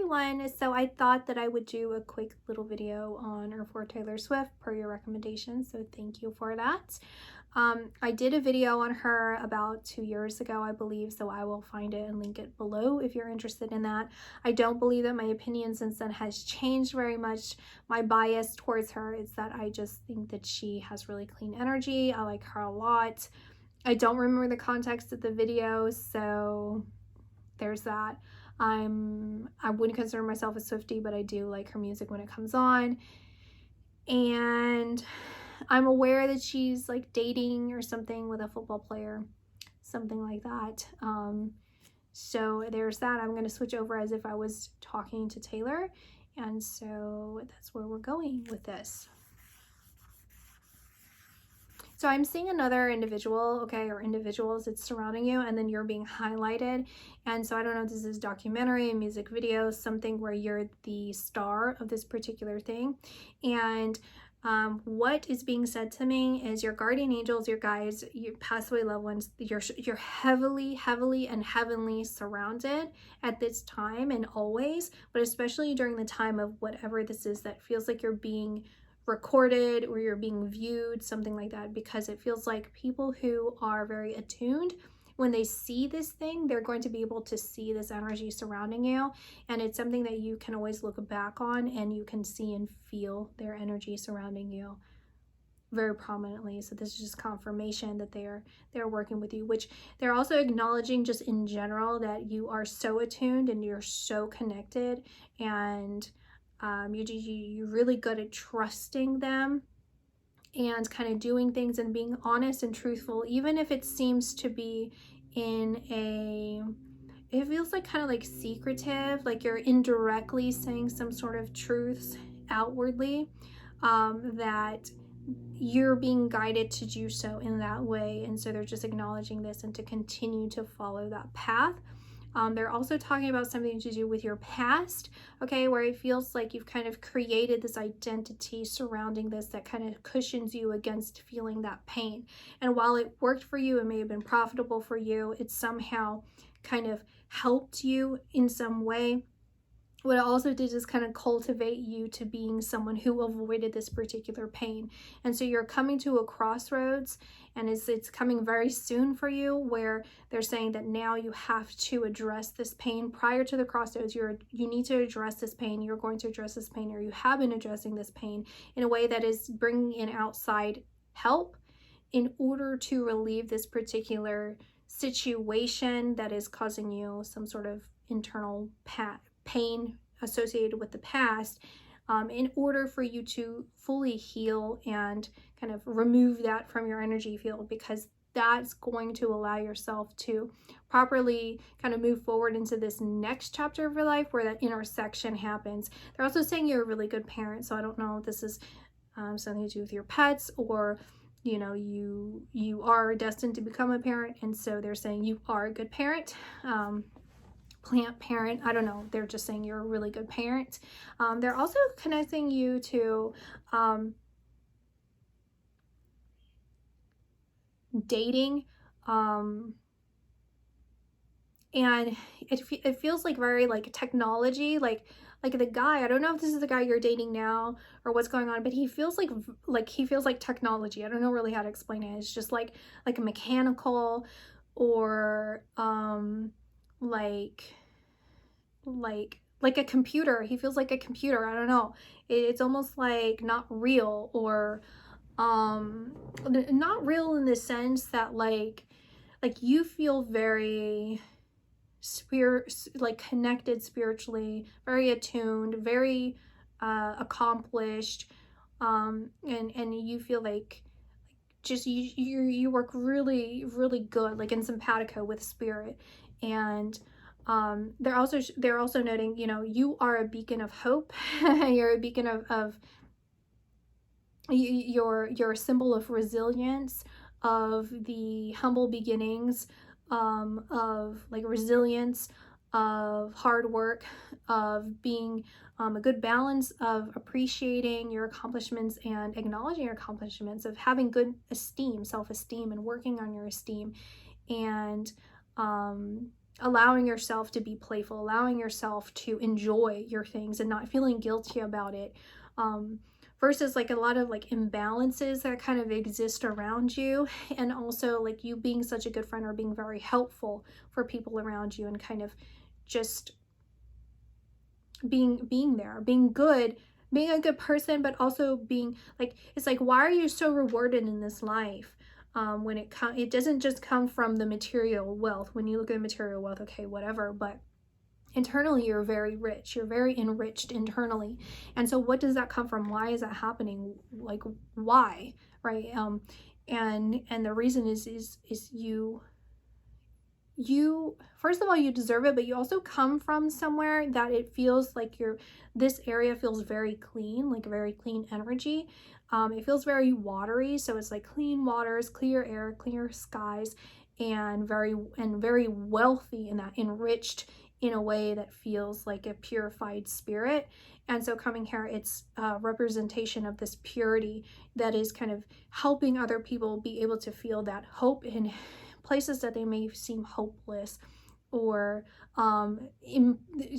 everyone. So I thought that I would do a quick little video on or for Taylor Swift per your recommendation, so thank you for that. I did a video on her about 2 years ago, I believe, so I will find it and link it below if you're interested in that. I don't believe that my opinion since then has changed very much. My bias towards her is that I just think that she has really clean energy. I like her a lot. I don't remember the context of the video, so there's that. I wouldn't consider myself a Swiftie, but I do like her music when it comes on. And I'm aware that she's like dating or something with a football player, something like that. So there's that. I'm going to switch over as if I was talking to Taylor. And so that's where we're going with this. So I'm seeing another individual, okay, or individuals that's surrounding you, and then you're being highlighted. And so I don't know if this is documentary, music video, something where you're the star of this particular thing. And what is being said to me is your guardian angels, your guides, your passed away loved ones, you're heavily and heavenly surrounded at this time and always, but especially during the time of whatever this is that feels like you're being recorded or you're being viewed, something like that, because it feels like people who are very attuned, when they see this thing, they're going to be able to see this energy surrounding you, and it's something that you can always look back on and you can see and feel their energy surrounding you very prominently. So this is just confirmation that they're working with you, which they're also acknowledging just in general that you are so attuned and you're so connected, and you're really good at trusting them and kind of doing things and being honest and truthful, even if it seems to be it feels like kind of like secretive, like you're indirectly saying some sort of truths outwardly, that you're being guided to do so in that way. And so they're just acknowledging this and to continue to follow that path. They're also talking about something to do with your past, okay, where it feels like you've kind of created this identity surrounding this that kind of cushions you against feeling that pain. And while it worked for you, it may have been profitable for you, it somehow kind of helped you in some way. What it also did is kind of cultivate you to being someone who avoided this particular pain. And so you're coming to a crossroads, and it's coming very soon for you, where they're saying that now you have to address this pain. Prior to the crossroads, you need to address this pain. You're going to address this pain, or you have been addressing this pain in a way that is bringing in outside help in order to relieve this particular situation that is causing you some sort of internal pain associated with the past, in order for you to fully heal and kind of remove that from your energy field, because that's going to allow yourself to properly kind of move forward into this next chapter of your life where that intersection happens. They're also saying you're a really good parent, so I don't know if this is something to do with your pets, or you know, you are destined to become a parent, and so they're saying you are a good parent, plant parent, I don't know, they're just saying you're a really good parent. They're also connecting you to dating, and it feels like very like technology, like the guy, I don't know if this is the guy you're dating now or what's going on, but he feels like technology. I don't know really how to explain it. It's just like a mechanical, or like a computer. He feels like a computer. I don't know. It's almost like not real, or not real in the sense that like you feel very connected spiritually, very attuned, very accomplished, and you feel like just you work really good, like in simpatico with spirit. And they're also noting, you know, you are a beacon of hope. You're a beacon of you're a symbol of resilience, of the humble beginnings, of like resilience, of hard work, of being a good balance of appreciating your accomplishments and acknowledging your accomplishments, of having good esteem, self-esteem, and working on your esteem. And allowing yourself to be playful, allowing yourself to enjoy your things and not feeling guilty about it, versus like a lot of like imbalances that kind of exist around you, and also like you being such a good friend or being very helpful for people around you, and kind of just being there, being good, being a good person, but also being like, it's like, why are you so rewarded in this life? When it doesn't just come from the material wealth. When you look at material wealth, okay, whatever, but internally you're very rich, you're very enriched internally. And so what does that come from? Why is that happening? Like, why? Right? And the reason is you first of all, you deserve it, but you also come from somewhere that it feels like this area feels very clean, like very clean energy. It feels very watery, so it's like clean waters, clear air, clear skies, and very wealthy, and that enriched in a way that feels like a purified spirit. And so coming here, it's a representation of this purity that is kind of helping other people be able to feel that hope in places that they may seem hopeless, or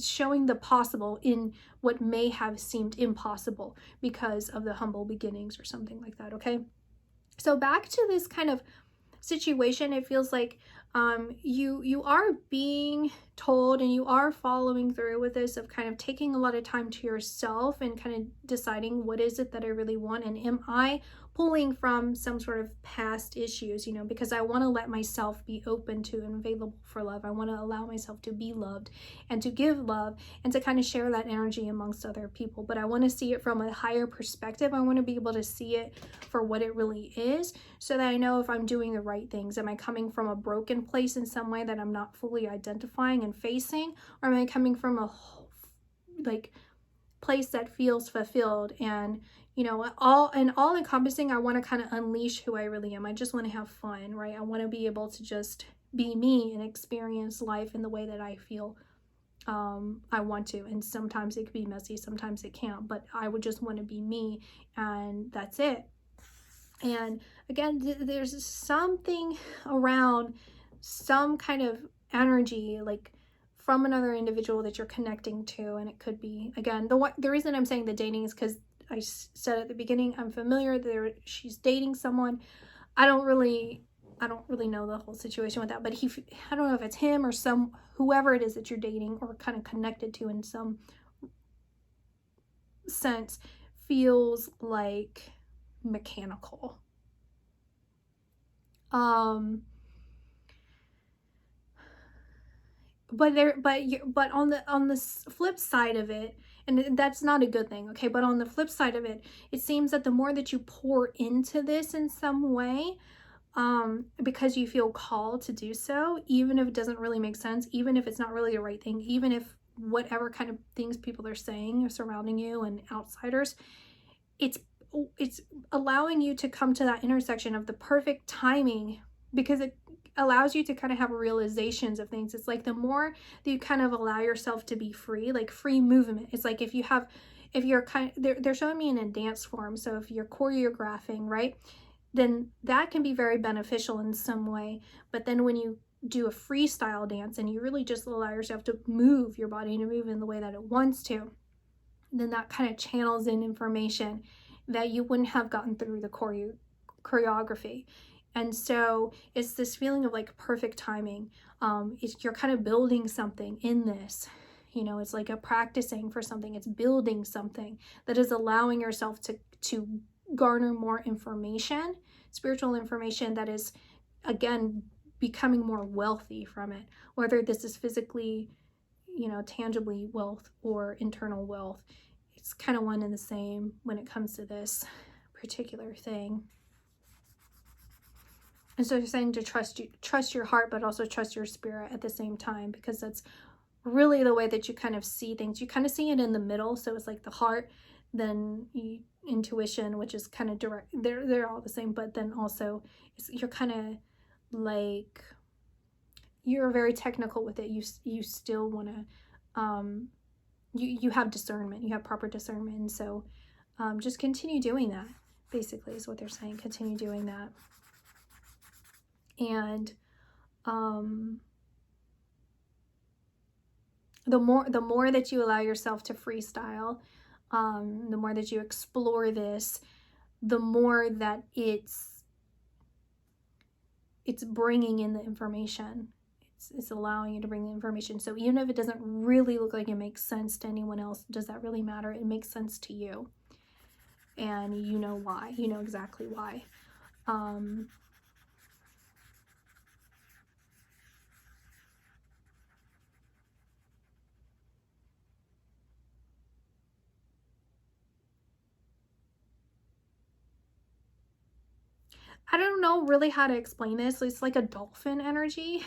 showing the possible in what may have seemed impossible because of the humble beginnings or something like that. Okay, so back to this kind of situation, it feels like you are being told, and you are following through with this, of kind of taking a lot of time to yourself and kind of deciding, what is it that I really want, and am I pulling from some sort of past issues, because I want to let myself be open to and available for love. I want to allow myself to be loved and to give love and to kind of share that energy amongst other people. But I want to see it from a higher perspective. I want to be able to see it for what it really is, so that I know if I'm doing the right things. Am I coming from a broken place in some way that I'm not fully identifying and facing, or am I coming from a like place that feels fulfilled and all encompassing? I want to kind of unleash who I really am. I just want to have fun, right? I want to be able to just be me and experience life in the way that I feel I want to. And sometimes it could be messy, sometimes it can't, but I would just want to be me, and that's it. And again, there's something around some kind of energy, like from another individual that you're connecting to. And it could be, again, the reason I'm saying the dating is because I said at the beginning, I'm familiar that she's dating someone. I don't really know the whole situation with that, but I don't know if it's him or whoever it is that you're dating or kind of connected to in some sense, feels like mechanical. But on the flip side of it, and that's not a good thing, okay, but on the flip side of it, it seems that the more that you pour into this in some way, because you feel called to do so, even if it doesn't really make sense, even if it's not really the right thing, even if whatever kind of things people are saying surrounding you and outsiders, it's allowing you to come to that intersection of the perfect timing, because it allows you to kind of have realizations of things. It's like the more that you kind of allow yourself to be free, like free movement. It's like if you're kind of, they're showing me in a dance form. So if you're choreographing, right, then that can be very beneficial in some way. But then when you do a freestyle dance and you really just allow yourself to move your body, to move in the way that it wants to, then that kind of channels in information that you wouldn't have gotten through the choreography. And so it's this feeling of like perfect timing. You're kind of building something in this. It's like a practicing for something. It's building something that is allowing yourself to garner more information, spiritual information that is, again, becoming more wealthy from it. Whether this is physically, tangibly wealth or internal wealth, it's kind of one and the same when it comes to this particular thing. And so you're saying to trust your heart, but also trust your spirit at the same time, because that's really the way that you kind of see things. You kind of see it in the middle. So it's like the heart, then intuition, which is kind of direct. They're all the same, but then also you're kind of like, you're very technical with it. You still want to, you have discernment, you have proper discernment. And so just continue doing that, basically, is what they're saying. Continue doing that. And the more that you allow yourself to freestyle, the more that you explore this, the more that it's bringing in the information. It's allowing you to bring the information. So even if it doesn't really look like it makes sense to anyone else, does that really matter? It makes sense to you. And you know why. You know exactly why. I don't know really how to explain this. It's like a dolphin energy.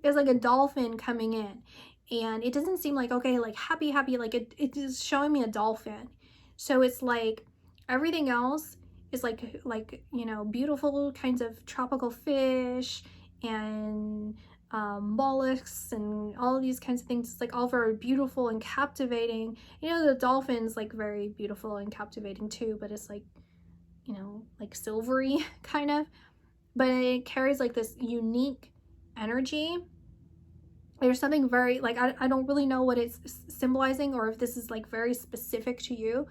It's like a dolphin coming in. And it doesn't seem like, okay, like happy, like it is showing me a dolphin. So it's like everything else is like, you know, beautiful kinds of tropical fish and mollusks and all of these kinds of things. It's like all very beautiful and captivating. You know, the dolphin's like very beautiful and captivating too, but it's like, you know, like silvery kind of, but it carries like this unique energy. There's something very like, I don't really know what it's symbolizing, or if this is like very specific to you,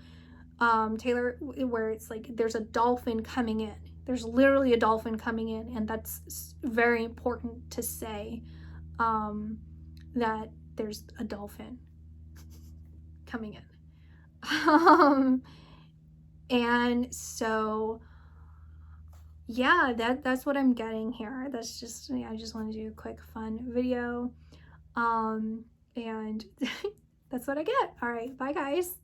Taylor, where it's like there's a dolphin coming in. There's literally a dolphin coming in, and that's very important to say, that there's a dolphin coming in. And so yeah, that's what I'm getting here. That's just, yeah, I just want to do a quick fun video, and that's what I get. All right, bye guys.